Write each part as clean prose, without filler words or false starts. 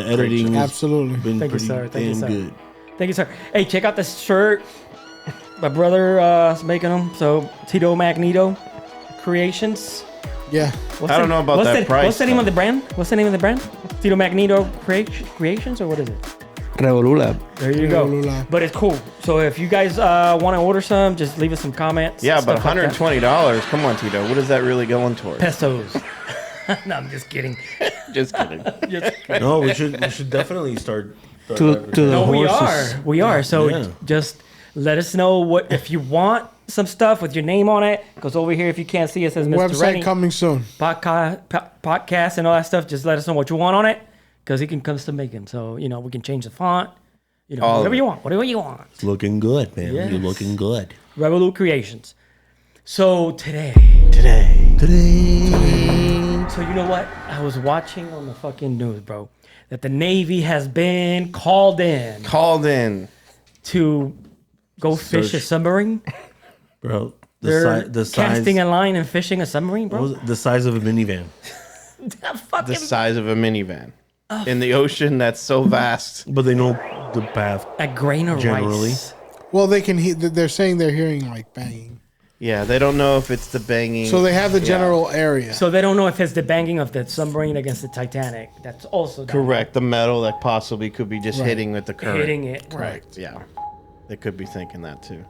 editing. Absolutely. Been Thank you, pretty sir. Thank you, damn sir. good. Thank you, sir. Hey, check out this shirt. My brother is making them. So Tito Magneto Creations. Yeah. I don't know about that price. What's the name of the brand? What's the name of the brand? Tito Magneto Creations, or what is it? Revolu Lab. There you go. Revolu Lab. But it's cool. So if you guys want to order some, just leave us some comments. Yeah, but stuff like that. $120. Come on, Tito. What is that really going towards? Pesos. No, I'm just kidding. Just kidding. No, we should definitely start To the No, horses. we are. So Yeah. just let us know what if you want some stuff with your name on it. Because over here, if you can't see, it says Mr. Website Rennie coming soon. podcast and all that stuff. Just let us know what you want on it, because he can custom make them. So we can change the font. All Whatever of it. you want. Whatever you want. It's looking good, man. Yes. You're looking good. Revolu Creations. So today. So you know what? I was watching on the fucking news, bro, that the Navy has been called in to go fish a submarine. Bro, They're the size casting a line and fishing a submarine, what bro. was it? The size of a minivan. The size of a minivan. In the ocean that's so vast. But they know the path. A grain of Generally. rice. Well, they can. They're saying they're hearing like banging. Yeah, they don't know if it's the banging. So they have the general area. So they don't know if it's the banging of the submarine against the Titanic. That's also down Correct. The metal that possibly could be just hitting with the there. current. Hitting it. Correct. Yeah. They could be thinking that too.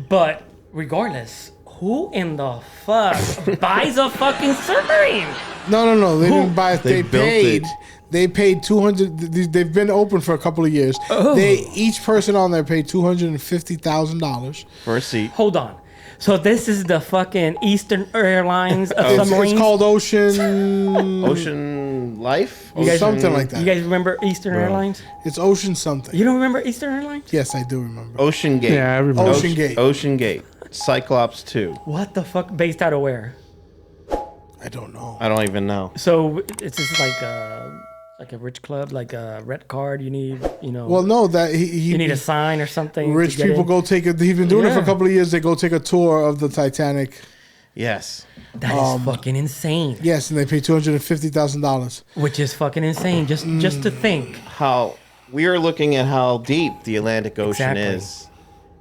But regardless, who in the fuck buys a fucking submarine? No. They didn't buy it. They They built paid. it. They paid 200. They've been open for a couple of years. Oh. Each person on there paid $250,000. For a seat. Hold on. So this is the fucking Eastern Airlines of It's submarines. called Ocean. Ocean Life? You guys- something like that. You guys remember Eastern Airlines? It's Ocean something. You don't remember Eastern Airlines? Yes, I do remember. Ocean Gate. Yeah, I remember. Ocean Gate. Ocean Gate. Cyclops 2. What the fuck? Based out of where? I don't know. I don't even know. So it's just like a rich club, like a red card. You need, Well, no, that he you need a sign or something. rich to get people in. go take a. They've been doing it for a Yeah. couple of years. They go take a tour of the Titanic. Yes. That is fucking insane. Yes, and they pay $250,000. Which is fucking insane. Just to think. How we are looking at how deep the Atlantic Ocean Exactly. is.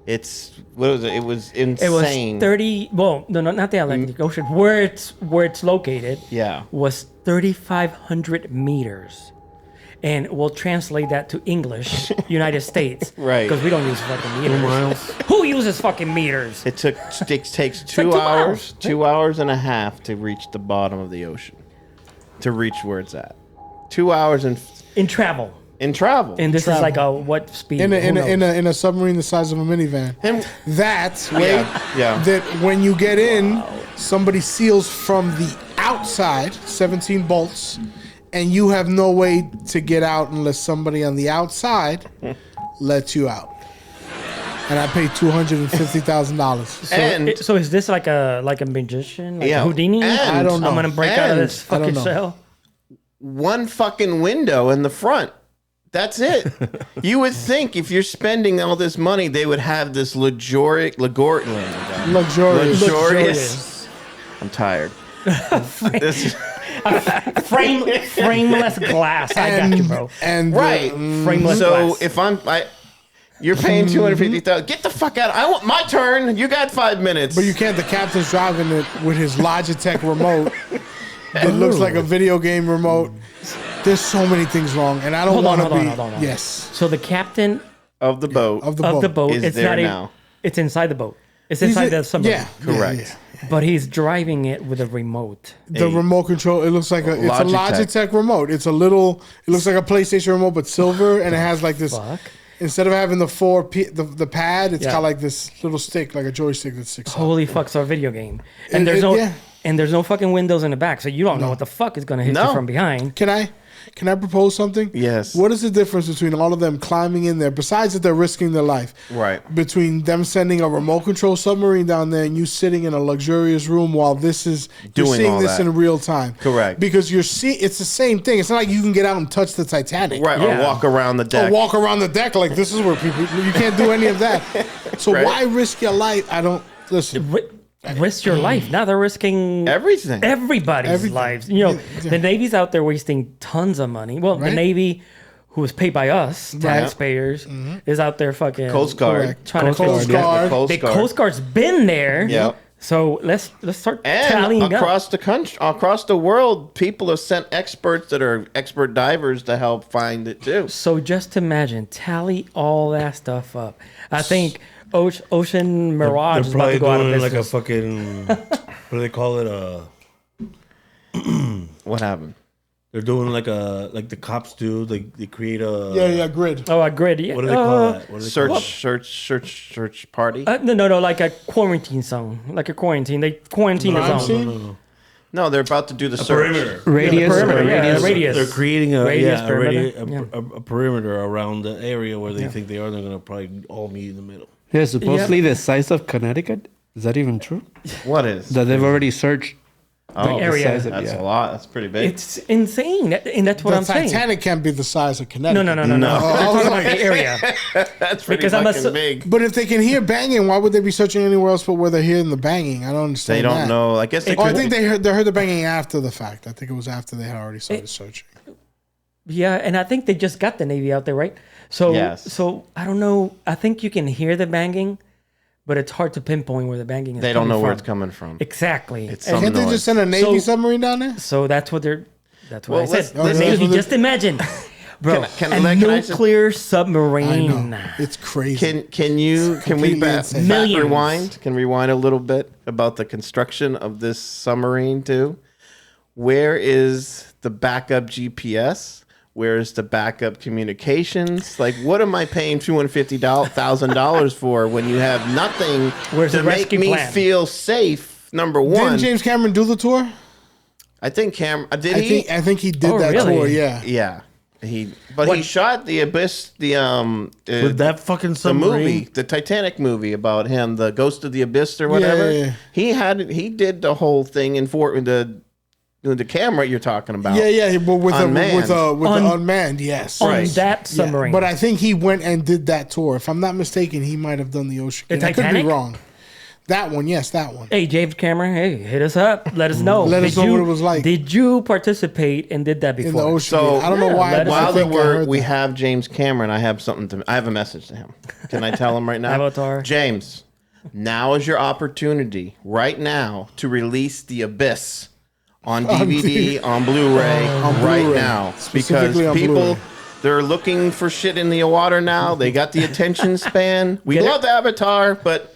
It's what was it? It was insane. It was 30. Well, no, not the Atlantic Ocean. Where it's located. Yeah. Was 3,500 meters. And we'll translate that to English, United States. Right. Because we don't use fucking meters. miles. Who uses fucking meters? It takes like 2 2 hours, hours. 2 hours and a half to reach the bottom of the ocean. To reach where it's at. 2 hours In travel. in travel. And this Travel. is like a what speed? In Who knows? a submarine the size of a minivan. And- That's yeah. that when you get in, somebody seals from the outside, 17 bolts, and you have no way to get out unless somebody on the outside lets you out. And I paid $250,000. And So is this like a magician, like Yeah. Houdini? And- I don't know. I'm gonna break out of this I don't fucking know. shell. one fucking window in the front. That's it. You would think if you're spending all this money, they would have this luxurious. Luxurious. I'm tired. This, Frameless glass. I got you, bro. And right. Frameless So glass. if you're paying $250,000. Get the fuck out! I want my turn. You got 5 minutes. But you can't. The captain's driving it with his Logitech remote. It looks like a video game remote. There's so many things wrong, and I don't want to be. Hold on. Yes, So the captain of the boat. of the of boat. the boat, Is it's there not now. it's inside the boat. It's He's inside a- the submarine. Yeah, Correct. yeah. But he's driving it with a remote. The remote control. It looks like it's a Logitech. Logitech remote. It's a little. It looks like a PlayStation remote, but silver, and it has like this. Fuck. Instead of having the pad, it's Yeah. got like this little stick, like a joystick that sticks out. Holy fuck, so a video game. And there's no yeah. and there's no fucking windows in the back, so you don't know what the fuck is gonna hit No. you from behind. Can I propose something? Yes. What is the difference between all of them climbing in there, besides that they're risking their life? Right. Between them sending a remote control submarine down there and you sitting in a luxurious room while you're Doing seeing all this that. in real time. Correct. Because it's the same thing. It's not like you can get out and touch the Titanic. Right. Yeah. Or walk around the Or deck. walk around the deck like this is where people. You can't do any of that. So Right. why risk your life? I don't listen. Risk your life. Now they're risking Everything. everybody's Everything. lives. You know, Yeah. the Navy's out there wasting tons of money. Well, the Right. Navy, who is paid by us taxpayers, is out there fucking Coast Guard. Correct. trying Coast to Guard. The Coast Guard's been there. Yep. So let's start And tallying up. across the country, across the world, people have sent experts that are expert divers to help find it too. So just imagine, tally all that stuff up. I think Ocean Mirage They're is about to probably go out of doing like a business. fucking. What do they call it? What happened? They're doing like the cops do. They create a. Yeah, grid. Oh, a grid. Yeah. What do they call that? What do they call Search party. No, like a quarantine zone. Like a quarantine. They quarantine a Crime zone. scene? No, they're about to do the it? search. Perimeter. Radius. perimeter, yeah, radius. radius. They're creating a Radius, yeah, perimeter. a perimeter around the area where they think they are. They're gonna probably all meet in the middle. Yeah, supposedly the size of Connecticut. Is that even true? What is? That they've already searched Oh, the area. size of, that's yeah. a lot. That's pretty big. It's insane. And that's what The I'm saying. Titanic can't be the size of Connecticut. No. No. I'm talking about the area. That's pretty because I'm fucking big. But if they can hear banging, why would they be searching anywhere else but where they're hearing the banging? I don't understand. They don't that. know. I guess they Oh, I could. think they heard the banging after the fact. I think it was after they had already started searching. Yeah, and I think they just got the Navy out there, right? So, Yes. so I don't know. I think you can hear the banging, but it's hard to pinpoint where the banging is. They don't know where from. it's coming from. Exactly. It's And some Can't they noise. just send a Navy So- submarine down there? so that's what they're. That's what Well, I said. let's- The let's- Navy. Just imagine, bro, Can a I just- nuclear I submarine. know. It's crazy. Can we completely insane. Millions. rewind? Can rewind a little bit about the construction of this submarine too? Where is the backup GPS? Where is the backup communications? Like, what am I paying $250,000 for when you have nothing Where's to the make rescue me plan? feel safe? Number Didn't one, James Cameron do the tour? I think did I think he did Oh, that really? tour. Yeah. Yeah, he What- shot the Abyss, With that fucking the submarine. movie, the Titanic movie about him, the Ghost of the Abyss or whatever. Yeah. He did the whole thing in the camera you're talking about. Yeah, but with Unmanned. the unmanned, yes. On Right. that Yeah, submarine. but I think he went and did that tour. If I'm not mistaken, he might have done the ocean. The I could be Titanic? wrong. That one, yes, that one. Hey, James Cameron, hey, hit us up. Let us know. Let us know what it was like. Did you participate and did that before? In the ocean. So, I don't know yeah, why. let but us I While think I heard we that. have James Cameron, I have a message to him. Can I tell him right now? Avatar. James, now is your opportunity right now to release The Abyss on DVD, on Blu-ray, right Blu-ray. now. Because Specifically on people, Blu-ray. they're looking for shit in the water now. They got the attention span. We Get it? love Avatar, but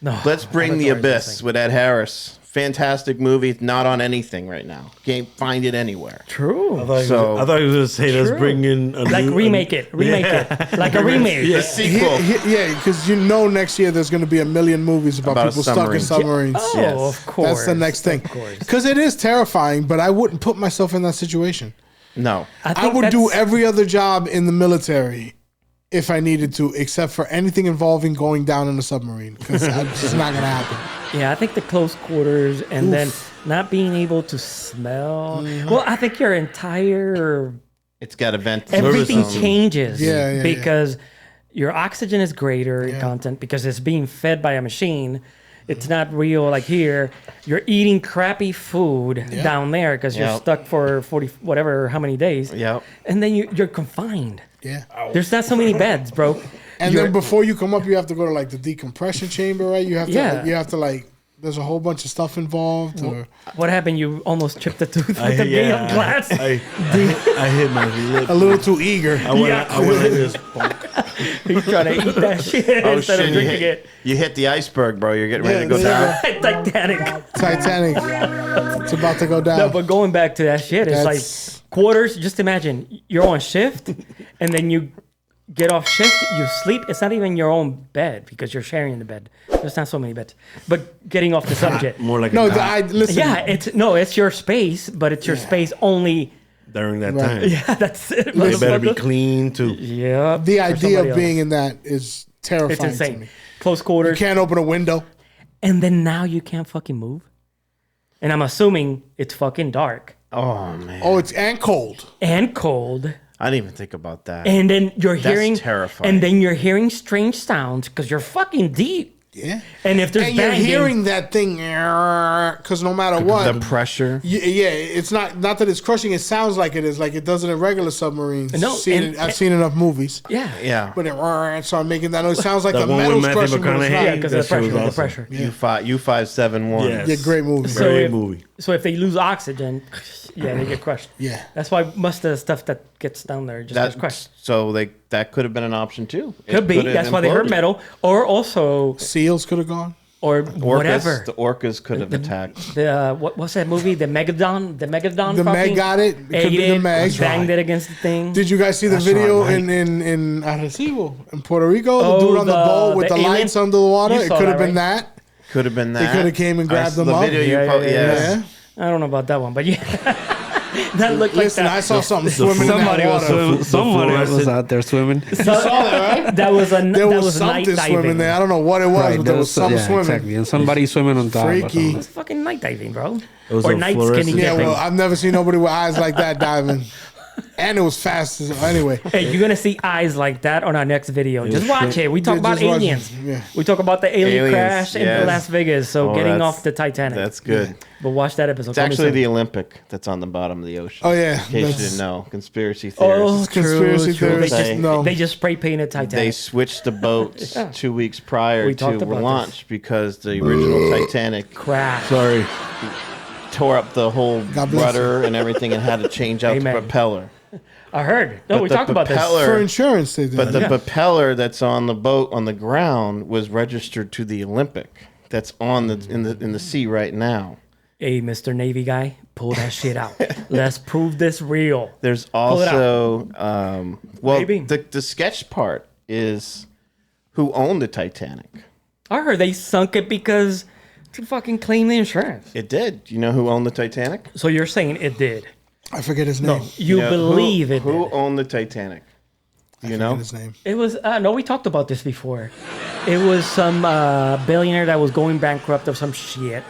No. let's bring The Avatar is Abyss insane. with Ed Harris. Fantastic movie. It's not on anything right now. Can't find it anywhere. True. I thought So- you were gonna say let's True. bring in a Like new, remake it. Remake it. Like a remake. The sequel. Yeah, because next year there's going to be a million movies about About a people stuck in submarine. submarines. Oh, Yes. of course. That's the next thing. Of course. Because it is terrifying, but I wouldn't put myself in that situation. No. I think would do that's- every other job in the military if I needed to, except for anything involving going down in a submarine, because it's just not going to happen. Yeah, I think the close quarters and then not being able to smell. Mm-hmm. Well, I think your entire It's got a vent. everything system. changes. Yeah. Because your oxygen is greater in content because it's being fed by a machine. It's not real like here. You're eating crappy food down there because you're Yep. stuck for 40 whatever how many days. Yep. And then you're confined. Yeah. There's not so many beds, bro. And You're- then before you come up, you have to go to like the decompression chamber, right? You have to, Yeah. there's a whole bunch of stuff involved. Or, what happened? You almost chipped the tooth with I, the yeah, glass. I hit my lip. a little too eager. I went like this. He's trying to eat that shit Oh, instead shit. of drinking it. You hit the iceberg, bro. You're getting ready to go Yeah, down. Titanic. Titanic. It's about to go down. No, but going back to that shit, it's That's- like quarters. Just imagine you're on shift, and then you get off shift, you sleep. It's not even your own bed because you're sharing the bed. There's not so many beds. But getting off the subject, More like no, a cop listen. yeah, it's your space, but it's your space only. during that Right. time. Yeah, that's it. They better be motherfucker. clean too. Yeah, The for idea somebody of being else. in that is It's terrifying to insane. me. Close You quarters, can't open a window. and then now you can't fucking move. And I'm assuming it's fucking dark Oh, man. Oh, it's and cold. and cold. I didn't even think about that. And then you're hearing terrifying. And then you're hearing strange sounds because you're fucking deep Yeah. And if there's And you're banging, hearing that thing, because no matter what, The pressure. yeah, it's not that it's crushing. It sounds like it is, like it does in a regular submarine. No, I've seen enough movies. yeah, Yeah. But it started making that noise. It sounds like That the one with metal's Matthew crushing. But it's McConaughey. yeah, not. because That of the shit was pressure. The awesome. pressure. U571. Yes. Yeah, great movie. So Great if- movie. So if they lose oxygen, yeah, they get crushed. Yeah. That's why most of the stuff that gets down there just gets crushed. So that could have been an option too. It Could be. could have That's why they heard imploded. metal, or also, Seals could have gone. or Orcas, whatever. The orcas could have attacked. What's that movie? The Megalodon. The Megalodon. The Meg fucking got it. It could be the ate it, Meg. banged it against the thing. Did you guys see the That's video right, in Arecibo, in Puerto Rico? The Oh, dude on the the- boat with the the alien? lights under the water. You It saw could have that, been right? that. Could have been that. They could have came and grabbed them the up. video you Yeah, po- yeah, yes. Yeah. I don't know about that one, but yeah, that looked like Listen, that. I saw something swimming in that Somebody was water. swimming. Somebody was out there swimming. You saw that, right? That was a There that was was night something diving. swimming there. I don't know what it was, but there was some swimming. Exactly. And somebody swimming on top. or Freaky. something. It's fucking night diving, bro. It was Or a night fluorescent- skinny Yeah, dipping. well, I've never seen nobody with eyes like that diving. And it was fast. Anyway, Hey, you're gonna see eyes like that on our next video. Just watch it. We talk Yeah, about just watch it. aliens. Yeah. We talk about the alien Aliens, crash in yes. Las Vegas. So Oh, getting that's- off the Titanic. That's good. But watch that episode. It's actually the Olympic that's on the bottom of the ocean. Oh, yeah, In case you that's- didn't know. Conspiracy theorists. Oh, Conspiracy true. theorists. They just, No. they just spray painted Titanic. They switched the boats Yeah. 2 weeks prior We to talked about launch because the original Titanic Crash. Sorry. tore up the whole God bless rudder and everything and had to change out Amen. the propeller. I heard. No, But we the talked about this. propeller- for insurance, they did. But the Yeah. propeller that's on the boat on the ground was registered to the Olympic. That's on the in the sea right now. Hey, Mr. Navy guy, pull that shit out. Let's prove this real. There's it out. also well Maybe. the sketch part is who owned the Titanic. I heard they sunk it because to fucking claim the insurance. It did. You know who owned the Titanic? So you're saying it did? I forget his name. You know, believe it Who did? owned the Titanic? Do you I know? forget his name. It was no. We talked about this before. It was some billionaire that was going bankrupt of some shit,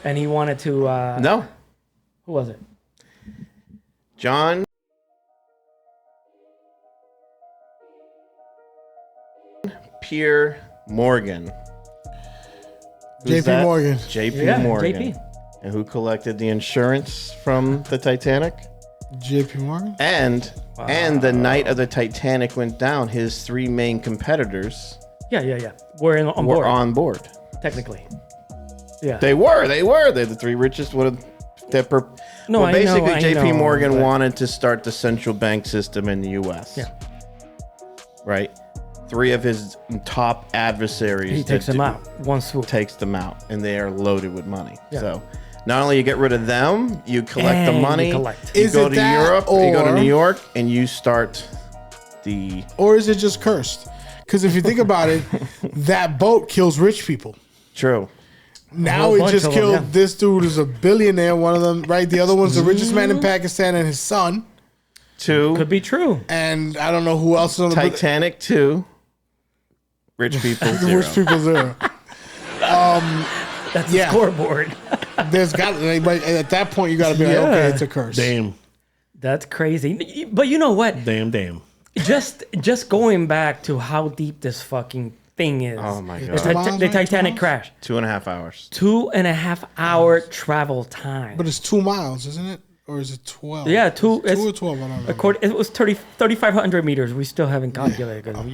and he wanted to. No. Who was it? John Pierre Morgan. Who's JP that? Morgan. JP Yeah, Morgan. JP. And who collected the insurance from the Titanic? JP Morgan. And the night of the Titanic went down, his three main competitors Yeah. We're on were board on board. technically. Yeah. They were. They're the three richest. No, Well, I know, basically, I JP know, Morgan but- wanted to start the central bank system in the U.S. Yeah. Right. Three of his top adversaries. He takes that them out one swoop. Takes them out, and they are loaded with money. Yeah. So, not only you get rid of them, you collect the And you money. collect. You Is go it to that, Europe, you go to or- New York, and you start the. Or is it just cursed? Because if you think about it, that boat kills rich people. True. Now whole it bunch just of them, killed yeah. this dude is a billionaire, one of them, right? The other one's the richest man in Pakistan and his son. Two. Could be true. And I don't know who else is on the Titanic 2. Rich people 0. Rich people zero. That's Yeah. the scoreboard. There's got but at that point you got to be like, Yeah. okay, it's a curse. Damn. That's crazy. But you know what? Damn. Just going back to how deep this fucking thing is. Oh my The, God. Ti- miles, the right? Titanic 2 crash. 2.5 hours. 2.5 hour travel time. But it's 2 miles, isn't it? Or is it 12? Yeah, Is it 2 2 it's- or 12. I don't know. It was 3,500 meters. We still haven't calculated because,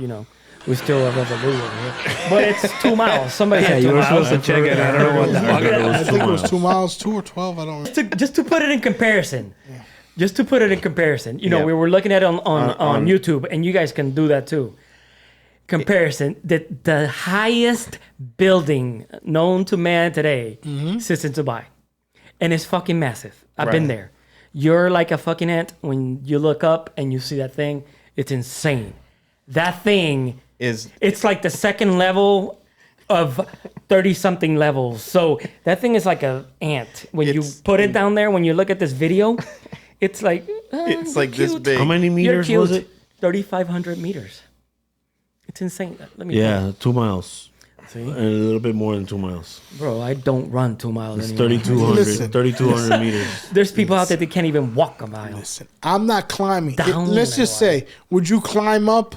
we still have Revolu over here. But it's 2 miles. Somebody Yeah, said 2 you were miles. supposed to check it. I don't know what the fuck it I was. think it was 2 miles, 2 or 12. I don't know. Just to put it in comparison. Just to put it in comparison. Yeah. We were looking at it on On- YouTube, and you guys can do that too. Comparison. The highest building known to man today sits in Dubai. And it's fucking massive. I've been Right. there. You're like a fucking ant when you look up and you see that thing. It's insane. That thing, it's like the second level of 30-something levels. So that thing is like an ant. When you put it down there, when you look at this video, it's like... It's like this cute. big. How many You're meters was cute. it? 3,500 meters. It's insane. Let me Yeah, 2 miles. see. And a little bit more than 2 miles. Bro, I don't run 2 miles It's anymore. 3,200 meters. There's people out there that can't even walk a mile. Listen, I'm not climbing. Down Let's that just say, would you climb up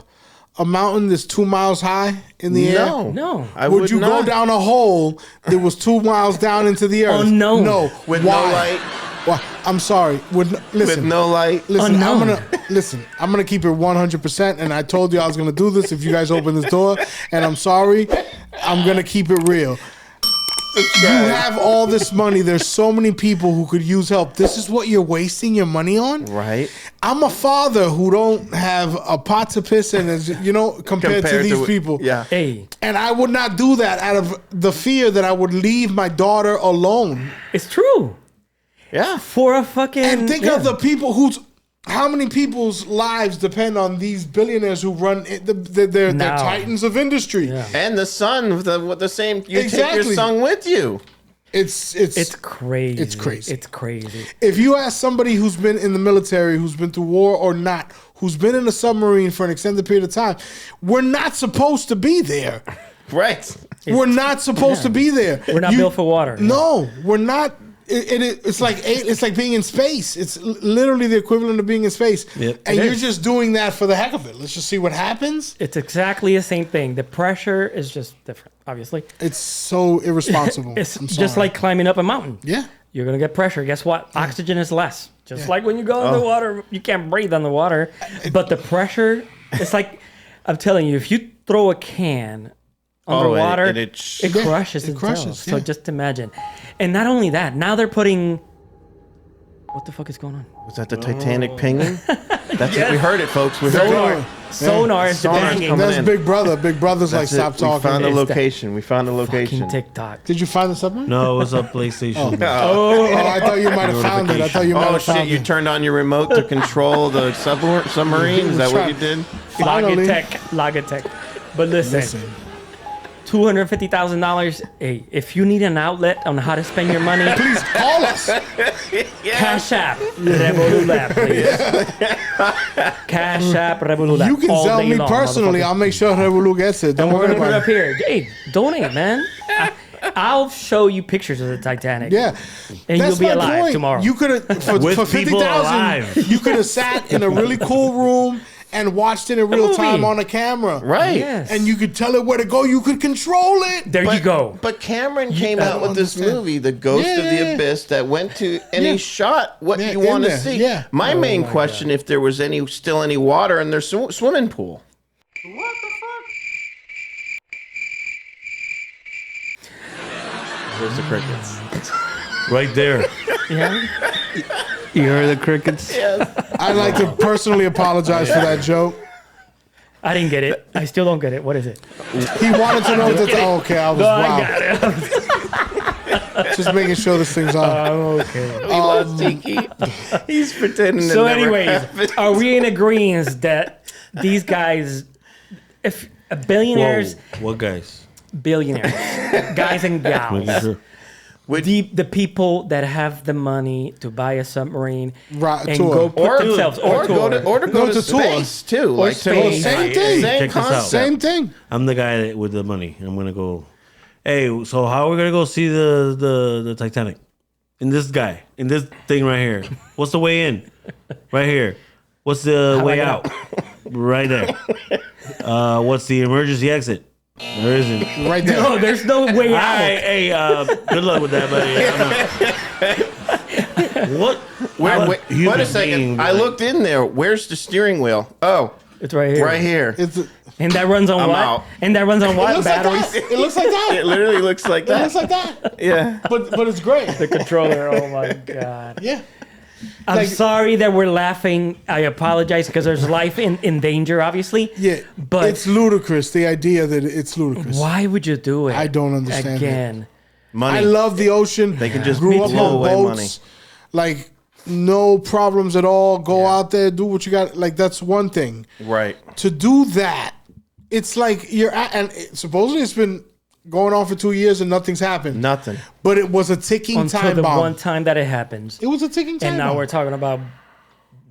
a mountain that's 2 miles high in the air? No. I Would you not. go down a hole that was 2 miles down into the earth? Unknown. No. With Why? no light? Why? I'm sorry. Listen. With no light? Listen, Unknown. I'm gonna keep it 100%. And I told you I was gonna do this if you guys open this door. And I'm sorry. I'm gonna keep it real. You have all this money. There's so many people who could use help. This is what you're wasting your money on? Right. I'm a father who don't have a pot to piss in, compared to these people. Yeah. Hey, And I would not do that out of the fear that I would leave my daughter alone. it's true. Yeah. For a fucking... And think of the people how many people's lives depend on these billionaires who run they're Now. titans of industry. Yeah. And the son, the same. You take Exactly. your son with you. It's crazy. It's crazy. It's crazy. If you ask somebody who's been in the military, who's been to war or not, who's been in a submarine for an extended period of time, we're not supposed to be there. Right. We're not supposed to be there. We're not built for water. No, we're not. It's like being in space. It's literally the equivalent of being in space. Yep. And It you're is. just doing that for the heck of it. Let's just see what happens. It's exactly the same thing. The pressure is just different, obviously. It's so irresponsible. It's I'm just sorry. like climbing up a mountain. Yeah. You're going to get pressure. Guess what? Oxygen is less. Just like when you go in the water, you can't breathe on the water. But the pressure, it's like, I'm telling you, if you throw a can underwater, it crushes it itself. crushes, So yeah. just imagine. And not only that, now they're putting... What the fuck is going on? Was that the Titanic pinging? That's it. We heard it, folks. We heard it. Sonar is Sonar's banging. coming That's in. Big Brother. Big Brother's like, That's it. stop We talking. found the It's location. We found the location. Fucking TikTok. Did you find the submarine? No, it was a PlayStation. Oh, I thought you might have found it. I thought you might Oh have found shit! You it. turned on your remote to control the submarine. Is that what you did? Finally. Logitech. But listen. $250,000. Hey, if you need an outlet on how to spend your money, Please call us. Cash App Revolu Lab, please. Cash App Revolu Lab. You can all sell day me long, personally. motherfucker. I'll make sure Revolu gets it. Don't And we're worry gonna put it about up here. Hey, donate, man. I'll show you pictures of the Titanic. Yeah. And That's you'll be my alive point. tomorrow. You could have for With 50,000. people alive. You could have sat in a really cool room and watched it in real movie. time on a camera. Right. Yes. And you could tell it where to go. You could control it. There you go. But Cameron came I out don't with this understand. movie, The Ghost of the Yeah. Abyss, that went to and Yeah. he shot what Yeah, you in want to there. see. Yeah. My main question: if there was still any water in their swimming pool. There's the crickets. Right there. Yeah. You heard the crickets? I'd like to personally apologize for that joke. I didn't get it. I still don't get it. What is it? He wanted to know that. Oh, okay, I was No, I wow. got it. Just making sure this thing's on. Okay. We lost Tiki. He's pretending. So, it never anyways, happened. are we in agreement that these guys, if billionaires, Whoa. What guys? billionaires, guys and Making gals, sure. the people that have the money to buy a submarine Right, and tour. go put themselves or go to Go to tour. space too. Like space. Same thing. Same Check this out. concept. Same thing. I'm the guy with the money. I'm gonna go. Hey, so how are we gonna go see the Titanic? In this thing right here. What's the way in? Right here. What's the How way I out? Right there. What's the emergency exit? There isn't. Right there. No, there's no way All out. right, hey, good luck with that, buddy. What? Wait a human second. being, I looked in there. Where's the steering wheel? Oh, It's right here. right here. It's, And that runs on I'm what? out. And that runs on it what? looks like Batteries? that. It looks like that. It literally looks like It that. looks like that. Yeah. But it's great. The controller. Oh my god. Yeah. I'm Like- sorry that we're laughing. I apologize because there's life in danger, obviously. Yeah. But it's ludicrous. The idea that it's ludicrous. why would you do it? I don't understand it. Again. Money. I love the ocean. They can just grew up blow on away boats. Like no problems at all. Go out there, do what you got. Like that's one thing. Right. To do that, it's like you're at, and supposedly it's been going on for 2 years and nothing's happened. Nothing. But it was a ticking Until time the bomb. one time that it happens. It was a ticking time And now bomb. we're talking about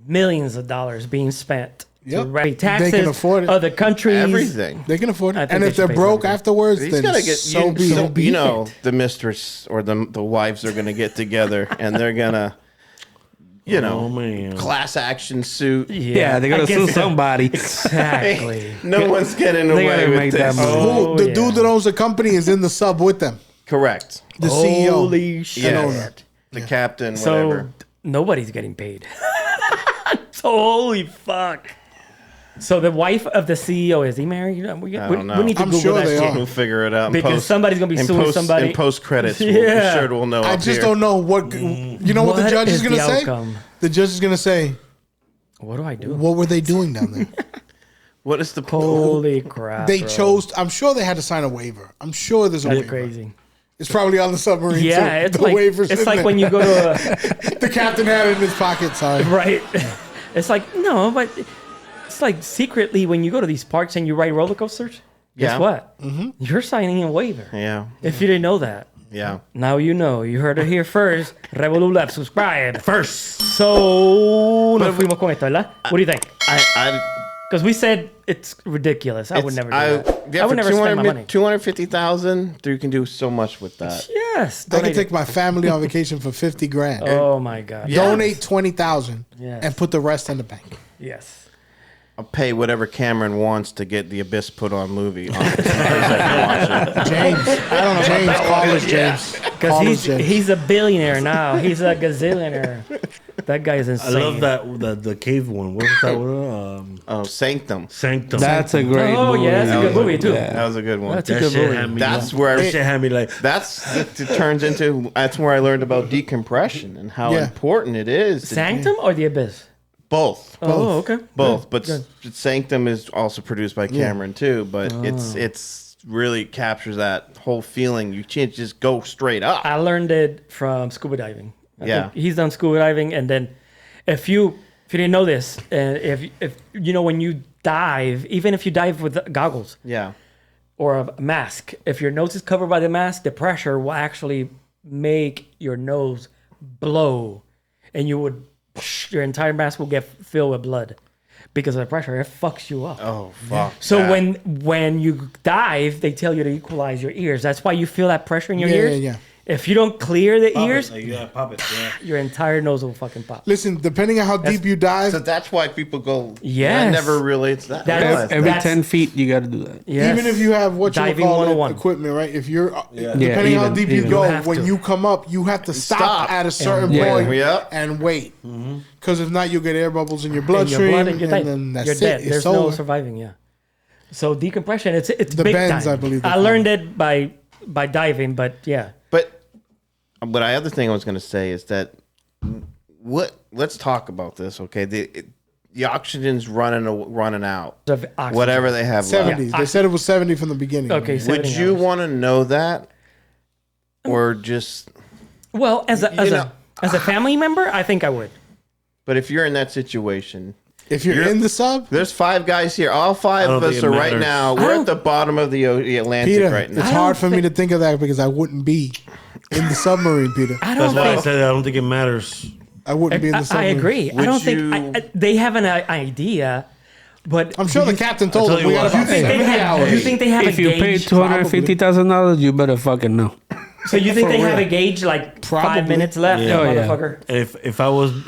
millions of dollars being spent Yep. to pay taxes. They can afford it. Other countries. Everything. They can afford I it. think And they if should they're pay broke something. afterwards, He's then gotta get so be it. be you know it. the mistress or the wives are gonna get together and they're gonna you know, Oh, man. class action suit. Yeah, they gotta against sue the- somebody. Exactly. No one's getting They away gotta with make that this. money. Oh, the yeah. dude that owns the company is in the sub with them. Correct. The CEO. Holy shit. Yes. The captain, whatever. So nobody's getting paid. So holy fuck. So the wife of the CEO, is he married? We don't know. we need to I'm Google sure that they shit. are. We'll figure it out. in Because post- somebody's gonna be in suing post- somebody. In post credits, Yeah. sure we'll know. I up just here. don't know what. You know what the What judge is is going to the say? outcome? The judge is going to say, What do I do? what were they doing down there? What is the Holy crap. They bro. chose. I'm sure they had to sign a waiver. I'm sure there's a That's waiver. crazy. It's probably on the submarine. Yeah, too. it's the like waivers it's in like there. when you go to the captain had it in his pocket. Sorry. a right. It's like no, but it's like secretly when you go to these parks and you ride roller coasters. Yeah. Guess what? Mm-hmm. You're signing a waiver. Yeah. If you didn't know that. Yeah. Now you know. You heard it here first. Revolu Lab, subscribe first. So, nos fuimos con esto, ¿verdad? What do you think? Because we said it's ridiculous. I would never do that. Yeah, I would for never spend my money. 250,000, you can do so much with that. Yes. I could donate take it. my family on vacation for 50 grand. Oh my God. Donate 20,000 Yes. and put the rest in the bank. Yes. I'll pay whatever Cameron wants to get the Abyss put on movie. On so I can watch it. James, I don't know. James, call us, James. Call Because us, James. he's a billionaire now. He's a gazillionaire. That guy is I insane. love that the cave one. What was that one? Oh, Sanctum. Sanctum. That's a great Oh movie. yeah, that's a good movie too. That was a good one. That's a that good shit movie. had me. That's where that shit had me like. it turns into. That's where I learned about decompression and how Yeah. important it is. to- Sanctum or The Abyss? Both. Oh, okay. Both, but Good. Sanctum is also produced by Cameron too. But it's really captures that whole feeling. You can't just go straight up. I learned it from scuba diving. I Yeah. think he's done scuba diving, and then if you didn't know this, and if you know when you dive, even if you dive with goggles Yeah, or a mask, if your nose is covered by the mask, the pressure will actually make your nose blow, and your entire mask will get filled with blood because of the pressure. It fucks you up. Oh fuck. So that. when you dive, they tell you to equalize your ears. That's why you feel that pressure in your Yeah, ears. yeah, yeah. If you don't clear the ears, Yeah, pop it. Yeah. your entire nose will fucking pop. Listen, depending on how deep you dive, So that's why people go. Yes. I never relates that. That is- realized Every That's- 10 feet, you gotta do that. Yes. even if you have what you Diving call 101. equipment, right? If you're Yeah. depending Yeah, how even- deep you even. go, You have when to. you come up, you have to stop, Stop. at a certain Yeah. point Yep. and wait, because if not, you'll get air bubbles in your in bloodstream, your blood and you're dead. then that's You're it. dead. It's There's over. no surviving. Yeah. So decompression, it's The big bends, time. I believe they I call learned it by diving, but yeah. But the other thing I was going to say is that let's talk about this, okay? The oxygen's running out. Of oxygen. Whatever they have left. 70s. They said it was 70 from the beginning. Okay. Would 70 you hours. want to know that, or just? Well, as You know- a family member, I think I would. But if you're in that situation, If you're in the sub, there's 5 guys here. All 5 I of don't us think are it right matters. now. I We're don't- at the bottom of the Atlantic Peter, right now. it's I hard don't for me to think of that because I wouldn't be in the submarine, Peter. I That's don't why I think. said I don't think it matters. I wouldn't be in the I submarine. agree. I Would don't you- think they have an idea, but I'm sure the captain told tell him you we got what. about you think they 70 have, hours. you think they have If a you pay gauge? $250,000, you better fucking know. So you think For they have real. a gauge like Probably. 5 minutes left, Yeah. Oh, yeah. motherfucker?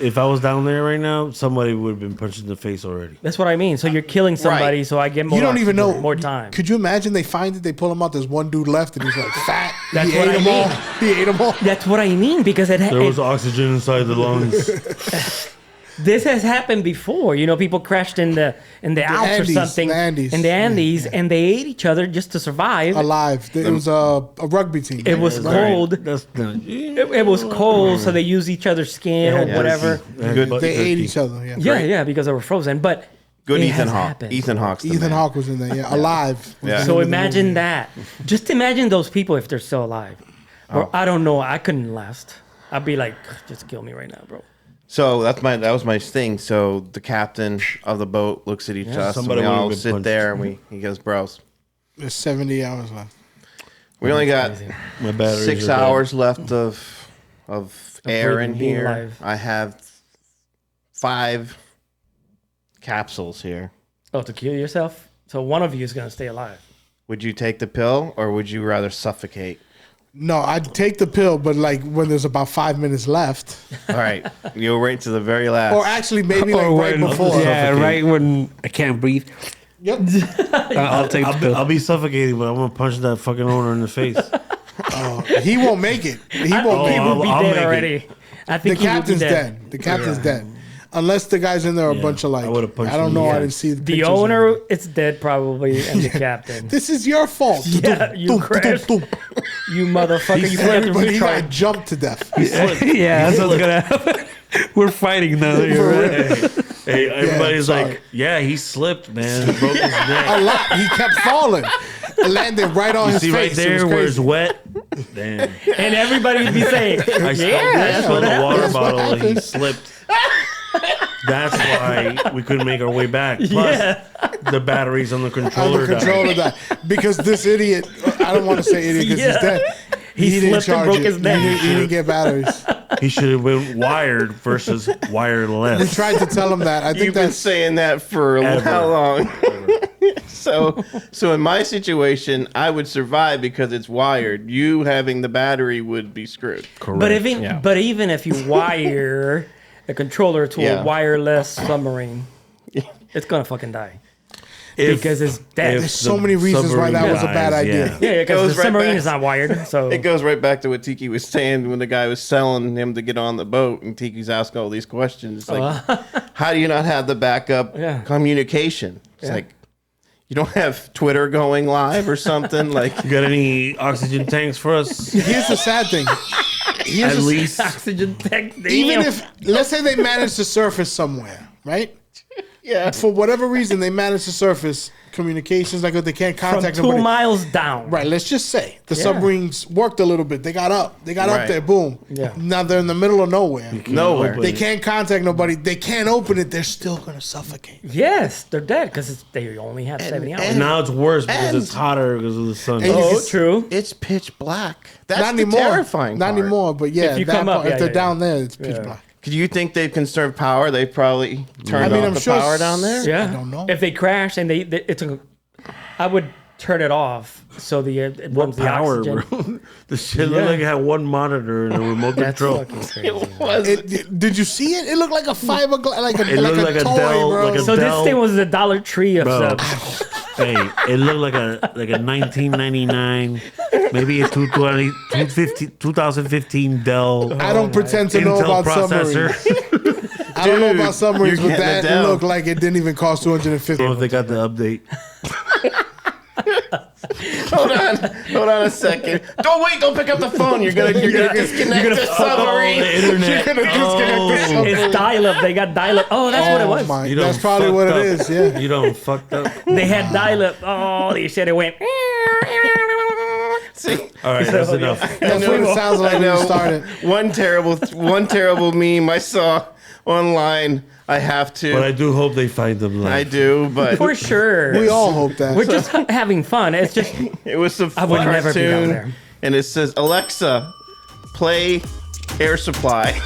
If I was down there right now, somebody would have been punched in the face already. That's what I mean. So you're killing somebody, Right. so I get more. You don't even know. more time. Could you imagine they find it, they pull him out, there's one dude left, and he's like fat. That's he what ate I them mean. all. He ate them all. That's what I mean because There was oxygen inside the lungs. this has happened before. You know, people crashed in the Alps Andes, or something the Andes. in the Yeah, Andes, yeah. and they ate each other just to survive. Alive. It was a rugby team. It was cold. That's not. It was cold, so they used each other's skin or Yeah, whatever. Good. They ate each other. Yeah. Yeah, yeah, because they were frozen. But Good it Ethan has Hawke. happened. Ethan Hawke's the Ethan man. Hawke was in there. Yeah, alive. Yeah. So imagine that. Just imagine those people if they're still alive. Or I don't know. I couldn't last. I'd be like, just kill me right now, bro. So that was my thing. So the captain of the boat looks at each of us, and somebody we would've all been sit punched. there, and he goes, "Bros, There's 70 hours left. we only got My batteries 6 are dead. hours left of air in breathing, being here. alive. I have 5 capsules here. Oh, to kill yourself? So one of you is going to stay alive. Would you take the pill, or would you rather suffocate? No, I'd take the pill, but like when there's about 5 minutes left, All right, you'll wait to the very last. or actually maybe like right before. Yeah, right when I can't breathe. Yep. I'll take the pill. I'll be suffocating, but I'm gonna punch that fucking owner in the face. He won't make it. He won't He make it. will be I'll dead make it. already. I The think he will be captain's dead. dead. The captain's dead. Unless the guys in there are a bunch of like, I would've punched I don't him. know. Yeah. I didn't see the The pictures. owner, it's dead probably, and the captain. This is your fault. Yeah, you crashed. You motherfucker. You forgot to Everybody got recharge. jumped to death. Yeah, that's what's gonna happen. We're fighting now. You're right. Hey, everybody's sorry. like, yeah, he slipped, man. He broke his neck. A lot. He kept falling. It landed right on You his see right face. there it where was it's crazy. wet? Damn. And everybody would be saying, I yeah, spilled the water That's what bottle and he happened. slipped. That's why we couldn't make our way back. Plus, Yeah. the batteries on the On controller the controller died. died. Because this idiot, I don't want to say idiot because Yeah. he's dead. He didn't slipped and charge broke it. his neck. He didn't get batteries. He should have been wired versus We wireless. tried to tell him that. I think You've been that's saying that for Ever. how long? So in my situation, I would survive because it's wired. You having the battery would be screwed. Correct. But even if you wire a controller to Yeah. a wireless submarine, it's gonna fucking die. Because it's dead. There's so many reasons why that was a bad idea. Yeah, because goes the right submarine back- is not wired. So It goes right back to what Tiki was saying when the guy was selling him to get on the boat, and Tiki's asking all these questions. It's like, how do you not have the backup Yeah. communication? It's Yeah. like, you don't have Twitter going live or something? Like, You got any oxygen tanks for us? Here's the sad thing. Here's At the- least. oxygen tank. even damn. if, let's say they managed to surface somewhere, right? yeah. For whatever reason, they managed to surface communications, like if they can't from contact 2 nobody. miles down. Right, let's just say the Yeah. submarines worked a little bit. They got up. They got up Right. there. Boom. Yeah. Now they're in the middle of nowhere. Nowhere. They can't contact nobody. They can't open it. They're still gonna suffocate. Yes, they're dead because they only have 70 hours. And now it's worse because And- it's hotter because of the sun. And you Oh, can- true. It's pitch black. That's Not the anymore. terrifying Not part. anymore. But yeah, If you that come up, part, yeah, if they're yeah, down there, it's pitch Yeah. black. Do you think they've conserved power? They probably turned off I'm the sure power down there? Yeah. I don't know. If they crash and I would turn it off so it What runs the power, oxygen. bro? The shit looked like it had one monitor and a remote That's control. fucking crazy. Was Did you see it? It looked like a fiberglass, like a It looked like a toy, Dell- bro. like a So this Dell- thing was the Dollar Tree of Bro. subs. Hey, it looked like a 1999, maybe a 2015 Dell I don't pretend to know Intel about processor. submarines. I don't know about submarines, you're but getting that it down. looked like it didn't even cost I don't know if $250. they got the update. Hold on a second. Don't pick up the phone. You're gonna disconnect the submarine. the internet. You're gonna disconnect the submarine. It's dial-up. They got dial-up. Oh, that's what it was. my- You done That's probably fucked what up. it is. Yeah. You don't fucked up. They had dial-up. Oh, they said it went. See, All right, that's enough. That's what it sounds like I when you know. started. One terrible meme I saw online. I have to. But I do hope they find them. I Live. do, but For sure. We all hope that. We're just having fun. It's just it was a I would never be down cartoon, there. and it says, "Alexa, play Air Supply."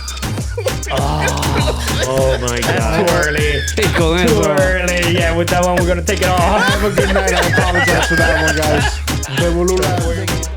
Oh my too god. early. Go in, Too bro. early. Yeah, with that one, we're going to take it off. Have a good night. I apologize for that one, guys. Revolu Lab.